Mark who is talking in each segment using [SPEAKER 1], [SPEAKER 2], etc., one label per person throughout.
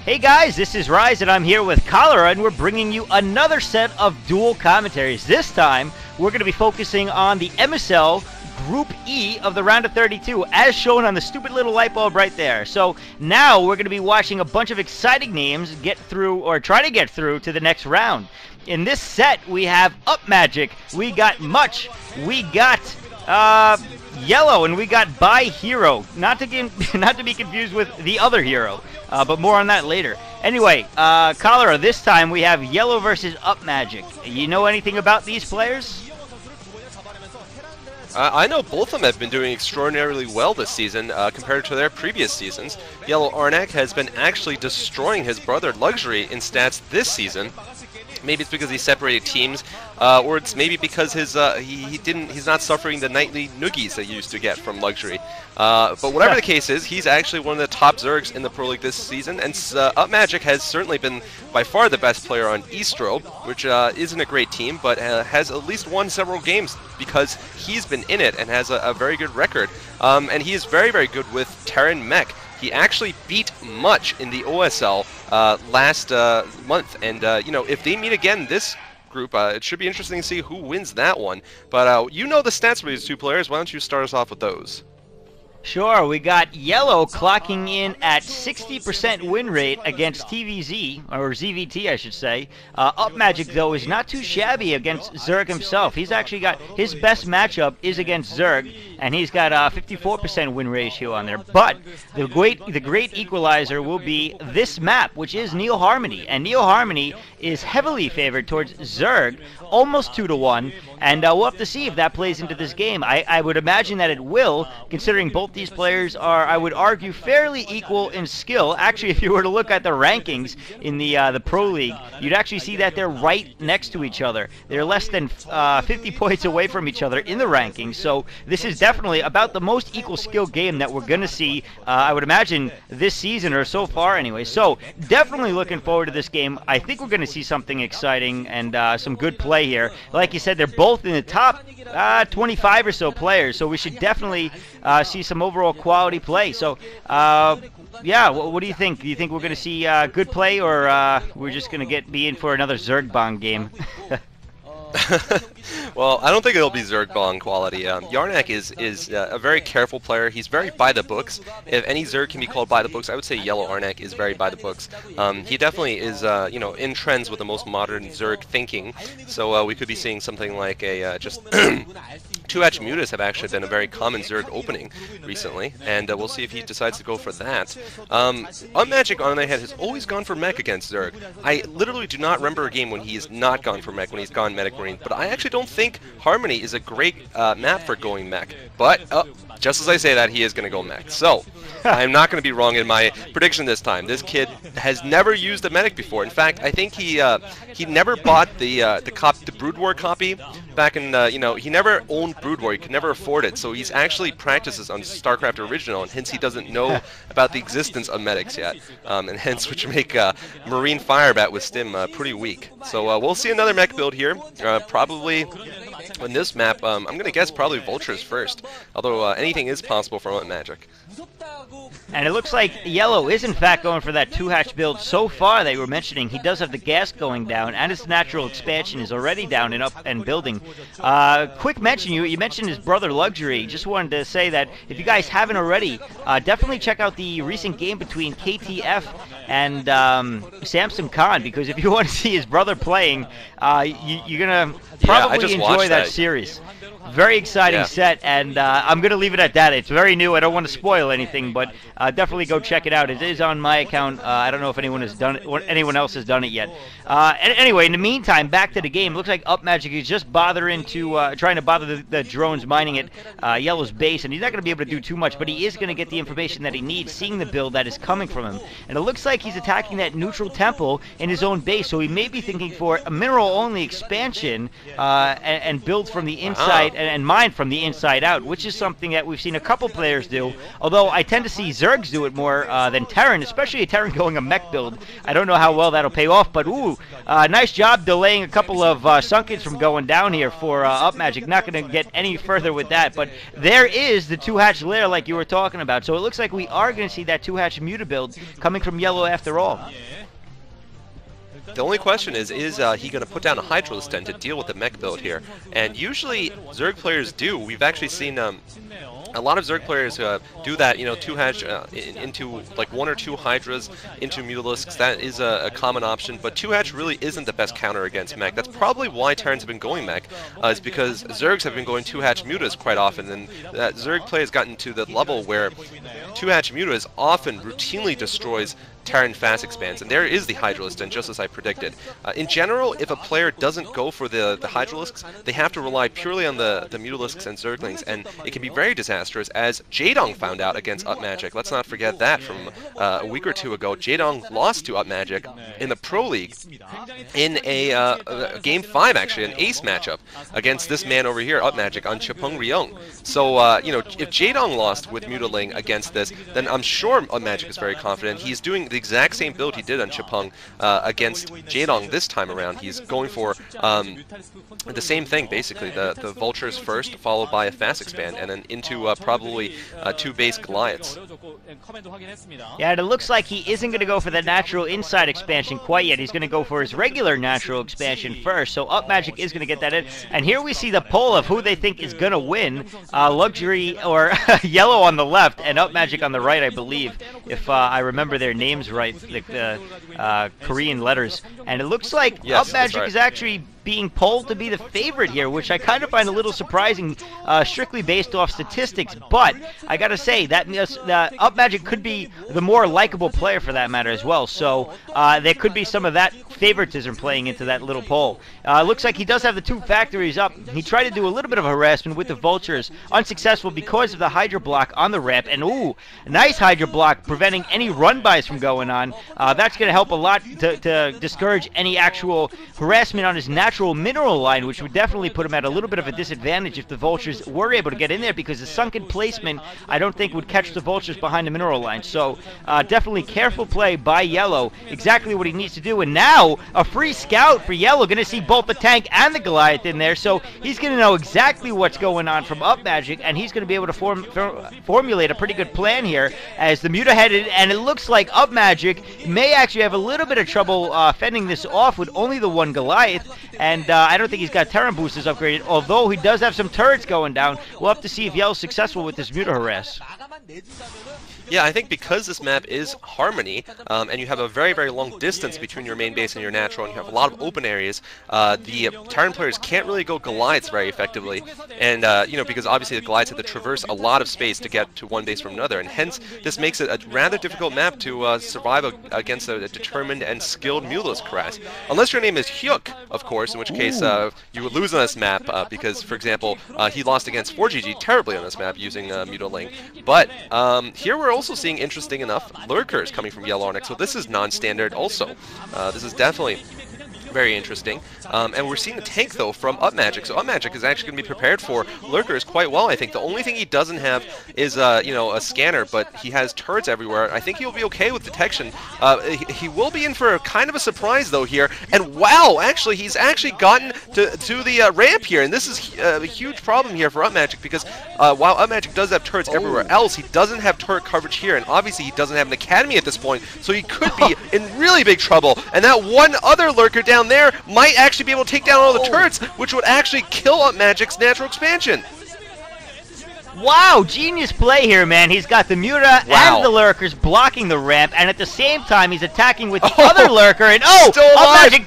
[SPEAKER 1] Hey guys, this is Rise and I'm here with Cholera and we're bringing you another set of dual commentaries. This time, we're going to be focusing on the MSL Group E of the round of 32, as shown on the stupid little light bulb right there. So now we're going to be watching a bunch of exciting names get through, or try to get through, to the next round. In this set, we have Upmagic, we got Much, we got Yellow, and we got By Hero. Not to be confused with the other hero, but more on that later. Anyway, Cholera, this time we have Yellow versus Upmagic. You know anything about these players?
[SPEAKER 2] I know both of them have been doing extraordinarily well this season compared to their previous seasons. Yellow Arnak has been actually destroying his brother Luxury in stats this season. Maybe it's because he separated teams, or it's maybe because his he's not suffering the nightly noogies that you used to get from Luxury. But whatever the case is, he's actually one of the top Zergs in the Pro League this season, and Upmagic has certainly been by far the best player on Eastro, which isn't a great team, but has at least won several games because he's been in it and has a very good record. And he is very, very good with Terran Mech. He actually beat Much in the OSL last month, and you know, if they meet again this group, it should be interesting to see who wins that one. But you know the stats for these two players. Why don't you start us off with those?
[SPEAKER 1] Sure, we got Yellow clocking in at 60% win rate against TVZ, or ZVT I should say. Upmagic, though, is not too shabby against Zerg himself. He's actually got, his best matchup is against Zerg, and he's got a 54% win ratio on there. But the great equalizer will be this map, which is Neo Harmony. And Neo Harmony is heavily favored towards Zerg, almost 2-1, and we'll have to see if that plays into this game. I would imagine that it will, considering both these players are, I would argue, fairly equal in skill. Actually, if you were to look at the rankings in the Pro League, you'd actually see that they're right next to each other. They're less than 50 points away from each other in the rankings, so this is definitely about the most equal skill game that we're going to see, I would imagine, this season, or so far anyway. So, definitely looking forward to this game. I think we're going to see something exciting and some good play here. Like you said, they're both in the top 25 or so players, so we should definitely see some overall quality play. So, yeah, what do you think? Do you think we're going to see good play, or we're just going to be in for another Zergbong game?
[SPEAKER 2] Well, I don't think it'll be Zergbong quality. Yarnak is a very careful player. He's very by the books. If any Zerg can be called by the books, I would say Yellow Arnak is very by the books. He definitely is, you know, in trends with the most modern Zerg thinking. So we could be seeing something like a just 2-hatch Mutas have actually been a very common Zerg opening recently, and we'll see if he decides to go for that. Upmagic, on the other hand, has always gone for mech against Zerg. I literally do not remember a game when he has not gone for mech, when he's gone medic marine, but I actually don't think Harmony is a great map for going mech. But just as I say that, he is going to go mech. So I'm not going to be wrong in my prediction this time. This kid has never used a medic before. In fact, I think he never bought the Brood War copy back in, you know, he never owned Brood War. He could never afford it. So he's actually practices on StarCraft Original, and hence he doesn't know about the existence of medics yet, and hence which make Marine Firebat with Stim pretty weak. So we'll see another mech build here, probably. On this map, I'm going to guess probably Vultures first, although anything is possible for Upmagic.
[SPEAKER 1] And it looks like Yellow is in fact going for that 2-hatch build so far that you were mentioning. He does have the gas going down, and his natural expansion is already down and up and building. Quick mention, you mentioned his brother Luxury. Just wanted to say that if you guys haven't already, definitely check out the recent game between KTF and Samson Khan, because if you want to see his brother playing, you're going to probably enjoy that series. Very exciting set, and I'm going to leave it at that. It's very new. I don't want to spoil anything, but definitely go check it out. It is on my account. I don't know if anyone has done it, or anyone else has done it yet. Anyway, in the meantime, back to the game. Looks like Upmagic is just trying to bother the drones mining at Yellow's base, and he's not going to be able to do too much, but he is going to get the information that he needs, seeing the build that is coming from him. And it looks like he's attacking that neutral temple in his own base, so he may be thinking for a mineral-only expansion and build from the inside and mine from the inside out, which is something that we've seen a couple players do. Although I tend to see Zergs do it more than Terran, especially a Terran going a mech build. I don't know how well that'll pay off, but nice job delaying a couple of Sunkens from going down here for Upmagic. Not going to get any further with that, but there is the 2-hatch lair like you were talking about. So it looks like we are going to see that 2-hatch Muta build coming from Yellow after all.
[SPEAKER 2] The only question is he going to put down a Hydralisk Den to deal with the mech build here? And usually Zerg players do. We've actually seen a lot of Zerg players do that, 2-hatch into like 1 or 2 Hydras into Mutalisks. That is a common option, but 2-hatch really isn't the best counter against mech. That's probably why Terrans have been going mech, is because Zergs have been going 2-hatch Mutas quite often, and that Zerg play has gotten to the level where 2-hatch Mutas often routinely destroys Terran fast expands, and there is the Hydralisk Den, just as I predicted. In general, if a player doesn't go for the Hydralisks, they have to rely purely on the Mutalisks and Zerglings, and it can be very disastrous, as Jaedong found out against Upmagic. Let's not forget that from a week or two ago. Jaedong lost to Upmagic in the Pro League in a Game 5, actually, an ace matchup against this man over here, Upmagic, on Chapeng Ryong. So, if Jaedong lost with Mutaling against this, then I'm sure Upmagic is very confident. He's doing the exact same build he did on Chapeng against Jaedong this time around. He's going for the same thing, basically, the Vultures first, followed by a fast expand, and then into probably 2 base Goliaths.
[SPEAKER 1] Yeah, and it looks like he isn't going to go for the natural inside expansion quite yet. He's going to go for his regular natural expansion first, so Upmagic is going to get that in. And here we see the poll of who they think is going to win. Luxury, or Yellow on the left, and Upmagic on the right, I believe, if I remember their names right, the Korean letters. And it looks like Upmagic is actually being polled to be the favorite here, which I kind of find a little surprising, strictly based off statistics. But I gotta say that Upmagic could be the more likable player for that matter as well. So there could be some of that favoritism playing into that little poll. Looks like he does have the 2 factories up. He tried to do a little bit of harassment with the Vultures, unsuccessful because of the Hydra block on the ramp. And nice Hydra block preventing any run-bys from going on. That's going to help a lot to discourage any actual harassment on his natural mineral line, which would definitely put him at a little bit of a disadvantage if the Vultures were able to get in there, because the sunken placement I don't think would catch the Vultures behind the mineral line. So definitely careful play by Yellow, exactly what he needs to do. And now a free scout for Yellow, going to see both the tank and the Goliath in there, so he's going to know exactly what's going on from Upmagic, and he's going to be able to formulate a pretty good plan here as the Muta headed. And it looks like Upmagic may actually have a little bit of trouble fending this off with only the 1 Goliath. And I don't think he's got Terran boosters upgraded, although he does have some turrets going down. We'll have to see if Yellow's successful with this Muta harass.
[SPEAKER 2] Yeah, I think because this map is Harmony, and you have a very, very long distance between your main base and your natural, and you have a lot of open areas, the Terran players can't really go Goliaths very effectively, and, because obviously the Goliaths have to traverse a lot of space to get to one base from another, and hence this makes it a rather difficult map to survive against a determined and skilled Mutalisk harass. Unless your name is Hyuk, of course, in which case you would lose on this map, because, for example, he lost against 4GG terribly on this map using Mutaling. But here we're also seeing, interesting enough, lurkers coming from Yellow Onyx, so this is non-standard also. This is definitely very interesting. And we're seeing the tank, though, from Upmagic. So Upmagic is actually going to be prepared for lurkers quite well, I think. The only thing he doesn't have is, a scanner, but he has turrets everywhere. I think he'll be okay with detection. He will be in for a kind of a surprise, though, here. And wow, actually, he's actually gotten to the ramp here. And this is a huge problem here for Upmagic, because while Upmagic does have turrets everywhere else, he doesn't have turret coverage here. And obviously, he doesn't have an academy at this point, so he could be in really big trouble. And that one other lurker down there might actually be able to take down all the turrets, which would actually kill Upmagic's natural expansion.
[SPEAKER 1] Wow, genius play here, man. He's got the Muta and the lurkers blocking the ramp, and at the same time he's attacking with the other lurker, and Upmagic,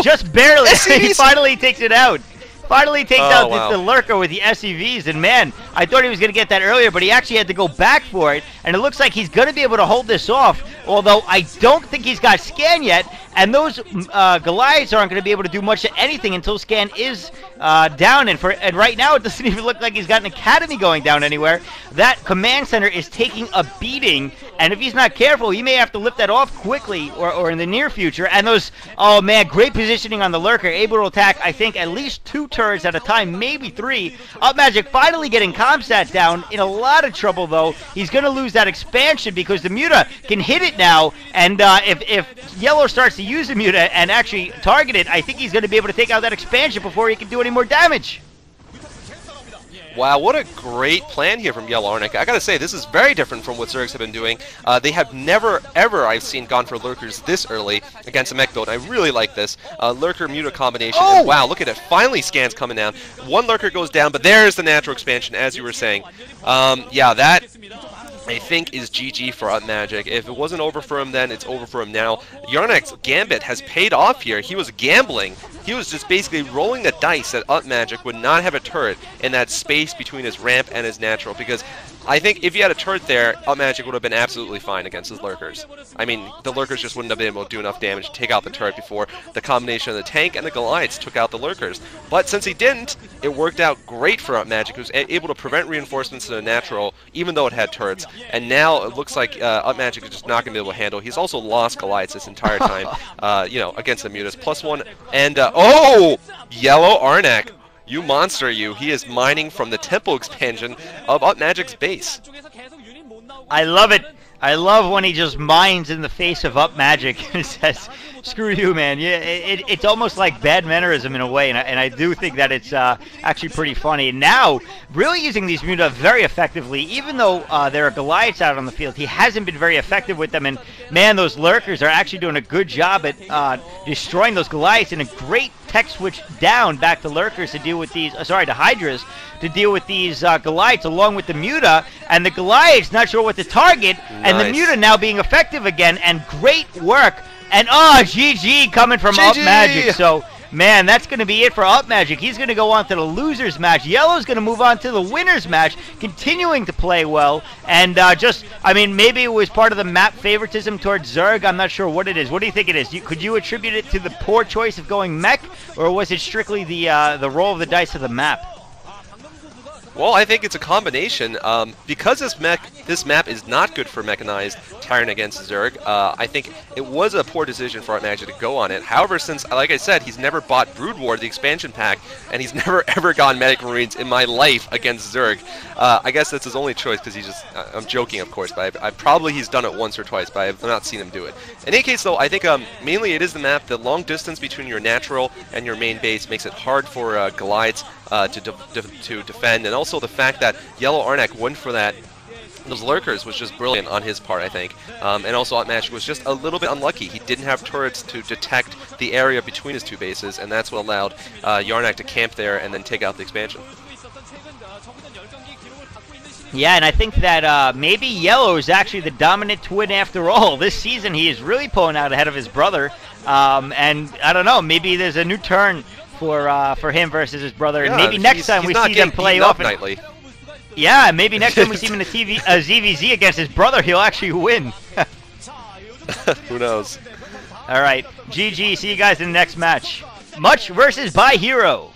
[SPEAKER 1] just barely, he finally takes it out. Finally takes out the lurker with the SCVs, and man, I thought he was going to get that earlier, but he actually had to go back for it, and it looks like he's going to be able to hold this off, although I don't think he's got scan yet, and those Goliaths aren't going to be able to do much of anything until scan is down, and right now it doesn't even look like he's got an academy going down anywhere. That command center is taking a beating, and if he's not careful, he may have to lift that off quickly or in the near future. And those, oh man, great positioning on the Lurker, able to attack, I think, at least 2 turrets at a time, maybe 3. Upmagic finally getting Comsat down, in a lot of trouble though. He's going to lose that expansion because the Muta can hit it now, and if Yellow starts to use the Muta and actually target it, I think he's going to be able to take out that expansion before he can do any more damage.
[SPEAKER 2] Wow, what a great plan here from Yellow Arnak. I gotta say, this is very different from what Zergs have been doing. They have never, ever, I've seen, gone for Lurkers this early against a mech build. I really like this. Lurker-Muta combination.
[SPEAKER 1] Oh!
[SPEAKER 2] And wow, look at it. Finally, scans coming down. One Lurker goes down, but there's the natural expansion, as you were saying. Yeah, that, I think, is GG for Upmagic. If it wasn't over for him then, it's over for him now. Yarnak's gambit has paid off here. He was gambling. He was just basically rolling the dice that Upmagic would not have a turret in that space between his ramp and his natural, because I think if he had a turret there, Upmagic would have been absolutely fine against his Lurkers. I mean, the Lurkers just wouldn't have been able to do enough damage to take out the turret before the combination of the tank and the Goliaths took out the Lurkers. But since he didn't, it worked out great for Upmagic, who was able to prevent reinforcements to the natural, even though it had turrets. And now it looks like Upmagic is just not going to be able to handle. He's also lost Goliaths this entire time, you know, against the Mutas. +1, and, oh! Yellow Arnak. You monster, you. He is mining from the temple expansion of Upmagic's base.
[SPEAKER 1] I love it. I love when he just mines in the face of Upmagic and says, screw you, man. Yeah, it's almost like bad mannerism in a way, and I do think that it's actually pretty funny. And now, really using these Muta very effectively, even though there are Goliaths out on the field, he hasn't been very effective with them. And man, those Lurkers are actually doing a good job at destroying those Goliaths, and a great tech switch down back to Lurkers to deal with these, to Hydras, to deal with these Goliaths along with the Muta, and the Goliaths not sure what to target, and the Muta now being effective again, and great work. And GG coming from Upmagic. So, man, that's going to be it for Upmagic. He's going to go on to the losers match. Yellow's going to move on to the winners match, continuing to play well. And I mean, maybe it was part of the map favoritism towards Zerg. I'm not sure what it is. What do you think it is? Could you attribute it to the poor choice of going mech, or was it strictly the roll of the dice of the map?
[SPEAKER 2] Well, I think it's a combination. Because this map is not good for mechanized Tyrant against Zerg, I think it was a poor decision for Upmagic to go on it. However, since, like I said, he's never bought Brood War, the expansion pack, and he's never ever gone Medic Marines in my life against Zerg, I guess that's his only choice, because he's just, I'm joking of course, but he's done it once or twice, but I've not seen him do it. In any case though, I think mainly it is the map. The long distance between your natural and your main base makes it hard for Goliaths to defend, and also the fact that Yellow Arnak went for those Lurkers was just brilliant on his part, I think. And also Upmagic was just a little bit unlucky. He didn't have turrets to detect the area between his two bases, and that's what allowed Yarnak to camp there and then take out the expansion.
[SPEAKER 1] Yeah, and I think that maybe Yellow is actually the dominant twin after all. This season he is really pulling out ahead of his brother. And I don't know, maybe there's a new turn for him versus his brother, and maybe next time we see them play off. Yeah, maybe next time we see him in a ZVZ against his brother, he'll actually win.
[SPEAKER 2] Who knows?
[SPEAKER 1] All right, GG. See you guys in the next match. Much versus By Hero.